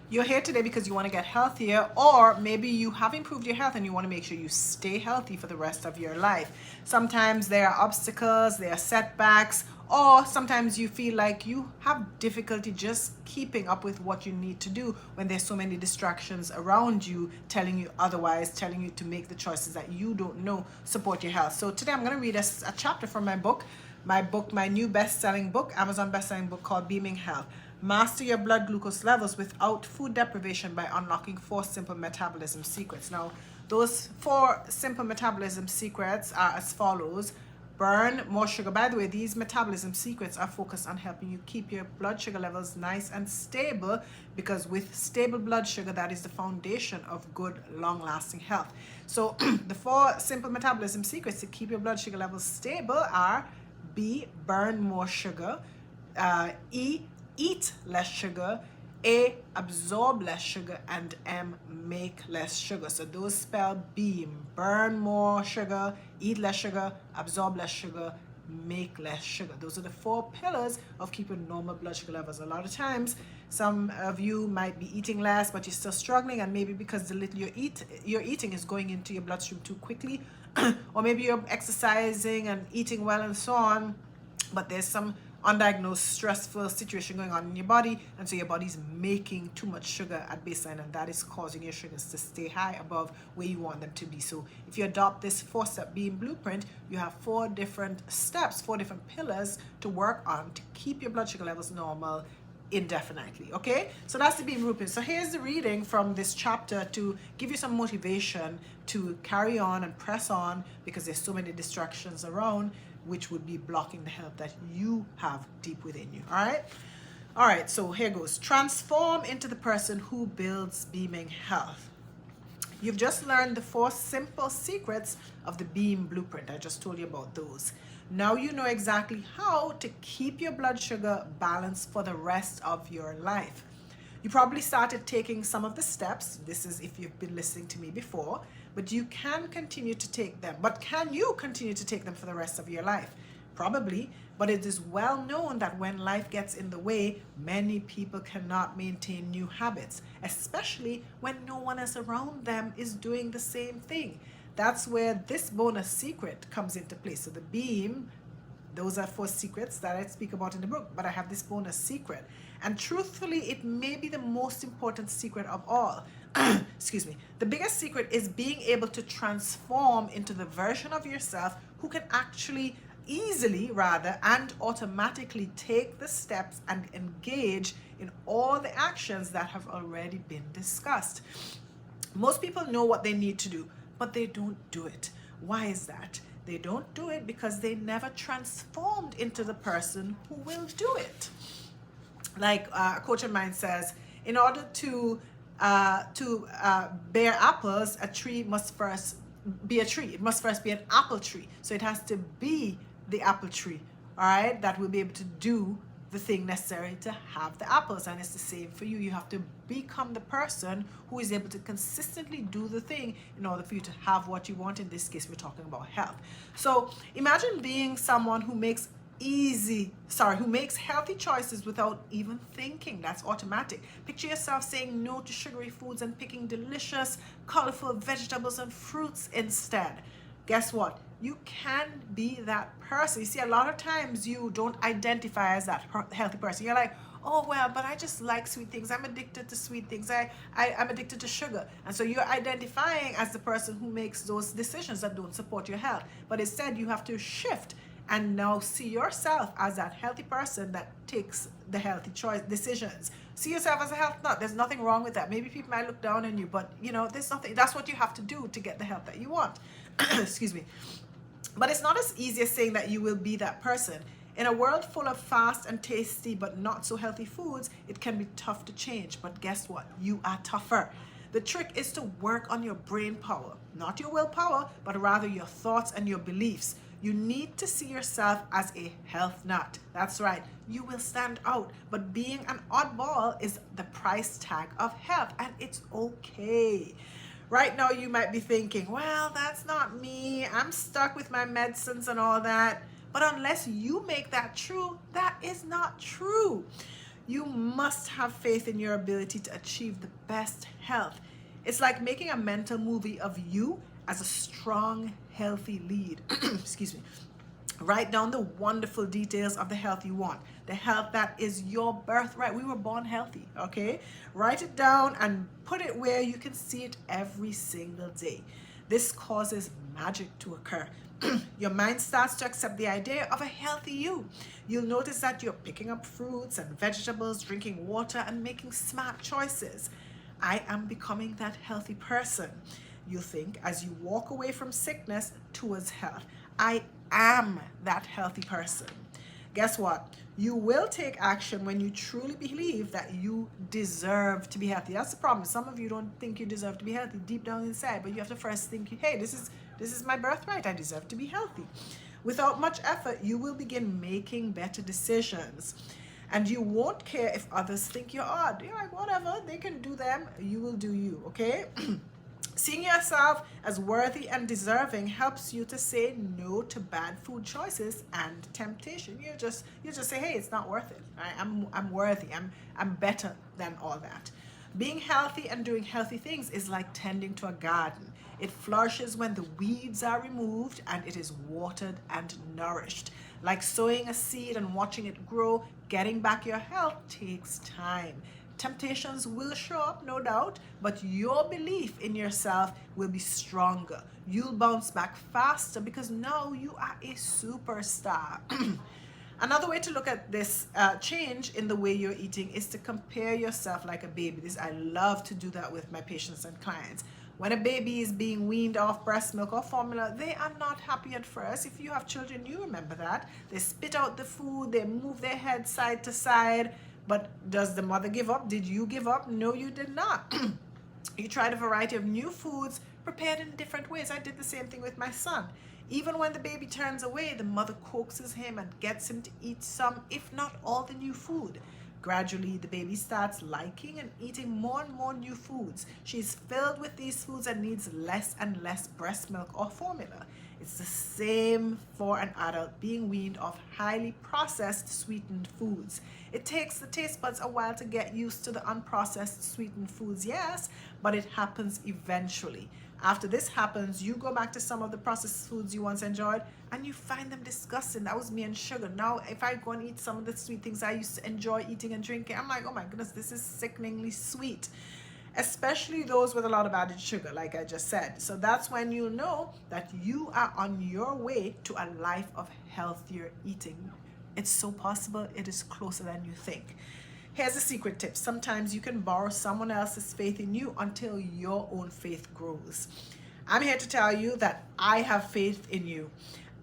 You're here today because you want to get healthier, or maybe you have improved your health and you want to make sure you stay healthy for the rest of your life. Sometimes there are obstacles, there are setbacks, or sometimes you feel like you have difficulty just keeping up with what you need to do when there's so many distractions around you telling you otherwise, telling you to make the choices that you don't know support your health. So today I'm going to read a chapter from my book, my new best-selling book, Amazon best-selling book called Beaming Health. Master your blood glucose levels without food deprivation by unlocking 4 simple metabolism secrets. Now, those 4 simple metabolism secrets are as follows. Burn more sugar. By the way, these metabolism secrets are focused on helping you keep your blood sugar levels nice and stable, because with stable blood sugar, that is the foundation of good, long-lasting health. So the 4 simple metabolism secrets to keep your blood sugar levels stable are: B, burn more sugar, E, eat less sugar, A, absorb less sugar, and M, make less sugar. So those spell BEAM: burn more sugar, eat less sugar, absorb less sugar, make less sugar. Those are the 4 pillars of keeping normal blood sugar levels. A lot of times, some of you might be eating less, but you're still struggling, and maybe because the little you're eating is going into your bloodstream too quickly, or maybe you're exercising and eating well and so on, but there's some undiagnosed stressful situation going on in your body, and so your body's making too much sugar at baseline, and that is causing your sugars to stay high above where you want them to be. So if you adopt this 4-step BEAM blueprint, you have 4 different steps, 4 different pillars to work on to keep your blood sugar levels normal indefinitely. Okay, so that's the BEAM blueprint. So here's the reading from this chapter to give you some motivation to carry on and press on, because there's so many distractions around which would be blocking the health that you have deep within you. All right, so here goes. Transform into the person who builds beaming health. You've just learned the 4 simple secrets of the BEAM blueprint. I just told you about those. Now you know exactly how to keep your blood sugar balanced for the rest of your life. You probably started taking some of the steps. This is if you've been listening to me before, but you can continue to take them. But can you continue to take them for the rest of your life? Probably, but it is well known that when life gets in the way, many people cannot maintain new habits, especially when no one else around them is doing the same thing. That's where this bonus secret comes into place. So the BEAM, those are 4 secrets that I speak about in the book, but I have this bonus secret. And truthfully, it may be the most important secret of all. Excuse me. The biggest secret is being able to transform into the version of yourself who can actually easily and automatically take the steps and engage in all the actions that have already been discussed. Most people know what they need to do, but they don't do it. Why is that? They don't do it because they never transformed into the person who will do it. Like a coach of mine says, in order to bear apples, a tree must first be a tree. It must first be an apple tree. So it has to be the apple tree, all right, that will be able to do the thing necessary to have the apples. And it's the same for you. You have to become the person who is able to consistently do the thing in order for you to have what you want. In this case, we're talking about health. So imagine being someone who makes healthy choices without even thinking. That's automatic. Picture yourself saying no to sugary foods and picking delicious, colorful vegetables and fruits instead. Guess what? You can be that person. You see, a lot of times you don't identify as that healthy person. You're like, oh, well, but I just like sweet things. I'm addicted to sweet things. I'm addicted to sugar. And so you're identifying as the person who makes those decisions that don't support your health. But instead, you have to shift and now see yourself as that healthy person that takes the healthy choice decisions. See yourself as a health nut. There's nothing wrong with that. Maybe people might look down on you, but there's nothing. That's what you have to do to get the health that you want. Excuse me. But it's not as easy as saying that you will be that person. In a world full of fast and tasty but not so healthy foods, it can be tough to change. But guess what? You are tougher. The trick is to work on your brain power, not your willpower, but rather your thoughts and your beliefs. You need to see yourself as a health nut. That's right. You will stand out, but being an oddball is the price tag of health, and it's okay. Right now, you might be thinking, well, that's not me. I'm stuck with my medicines and all that. But unless you make that true, that is not true. You must have faith in your ability to achieve the best health. It's like making a mental movie of you as a strong, healthy lead. Excuse me. Write down the wonderful details of the health you want, the health that is your birthright. We were born healthy, okay? Write it down and put it where you can see it every single day. This causes magic to occur. Your mind starts to accept the idea of a healthy you. You'll notice that you're picking up fruits and vegetables, drinking water, and making smart choices. I am becoming that healthy person. You think as you walk away from sickness towards health. I am that healthy person. Guess what? You will take action when you truly believe that you deserve to be healthy. That's the problem. Some of you don't think you deserve to be healthy deep down inside, but you have to first think, hey, this is my birthright. I deserve to be healthy. Without much effort, you will begin making better decisions. And you won't care if others think you're odd. You're like, whatever, they can do them. You will do you, okay? Seeing yourself as worthy and deserving helps you to say no to bad food choices and temptation. You just say, hey, it's not worth it. Right? I'm worthy. I'm better than all that. Being healthy and doing healthy things is like tending to a garden. It flourishes when the weeds are removed and it is watered and nourished. Like sowing a seed and watching it grow, getting back your health takes time. Temptations will show up, no doubt, but your belief in yourself will be stronger. You'll bounce back faster because now you are a superstar. Another way to look at this change in the way you're eating is to compare yourself like a baby. I love to do that with my patients and clients. When a baby is being weaned off breast milk or formula, they are not happy at first. If you have children, you remember that. They spit out the food, they move their head side to side. But does the mother give up? Did you give up? No, you did not. You tried a variety of new foods prepared in different ways. I did the same thing with my son. Even when the baby turns away, the mother coaxes him and gets him to eat some, if not all, the new food. Gradually, the baby starts liking and eating more and more new foods. She's filled with these foods and needs less and less breast milk or formula. It's the same for an adult being weaned off highly processed sweetened foods. It takes the taste buds a while to get used to the unprocessed sweetened foods, yes, but it happens eventually. After this happens, you go back to some of the processed foods you once enjoyed and you find them disgusting. That was me and sugar. Now, if I go and eat some of the sweet things I used to enjoy eating and drinking, I'm like, oh my goodness, this is sickeningly sweet. Especially those with a lot of added sugar, like I just said. So that's when you know that you are on your way to a life of healthier eating. It's so possible, it is closer than you think. Here's a secret tip. Sometimes you can borrow someone else's faith in you until your own faith grows. I'm here to tell you that I have faith in you.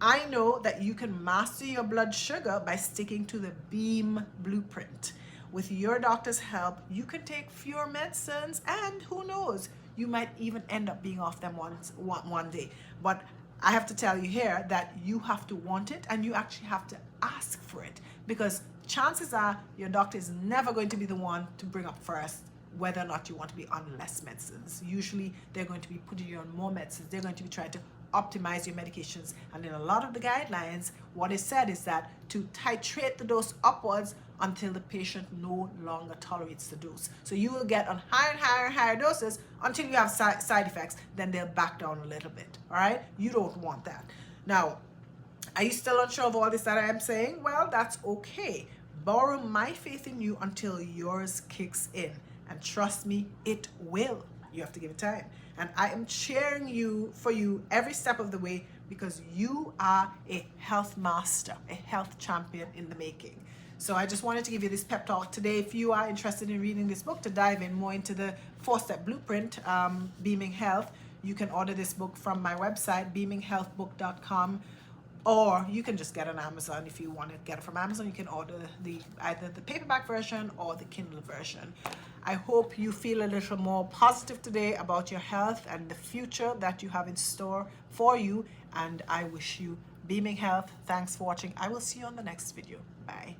I know that you can master your blood sugar by sticking to the BEAM blueprint. With your doctor's help, you can take fewer medicines and who knows, you might even end up being off them one day. But I have to tell you here that you have to want it and you actually have to ask for it, because chances are your doctor is never going to be the one to bring up first whether or not you want to be on less medicines. Usually they're going to be putting you on more medicines. They're going to be trying to optimize your medications. And in a lot of the guidelines, what is said is that to titrate the dose upwards until the patient no longer tolerates the dose. So you will get on higher and higher and higher doses until you have side effects, then they'll back down a little bit, all right? You don't want that. Now, are you still unsure of all this that I am saying? Well, that's okay. Borrow my faith in you until yours kicks in. And trust me, it will. You have to give it time. And I am cheering for you every step of the way, because you are a health master, a health champion in the making. So I just wanted to give you this pep talk today. If you are interested in reading this book to dive in more into the 4-step blueprint, Beaming Health, you can order this book from my website, beaminghealthbook.com. Or you can just get it on Amazon. If you want to get it from Amazon, you can order either the paperback version or the Kindle version. I hope you feel a little more positive today about your health and the future that you have in store for you. And I wish you beaming health. Thanks for watching. I will see you on the next video. Bye.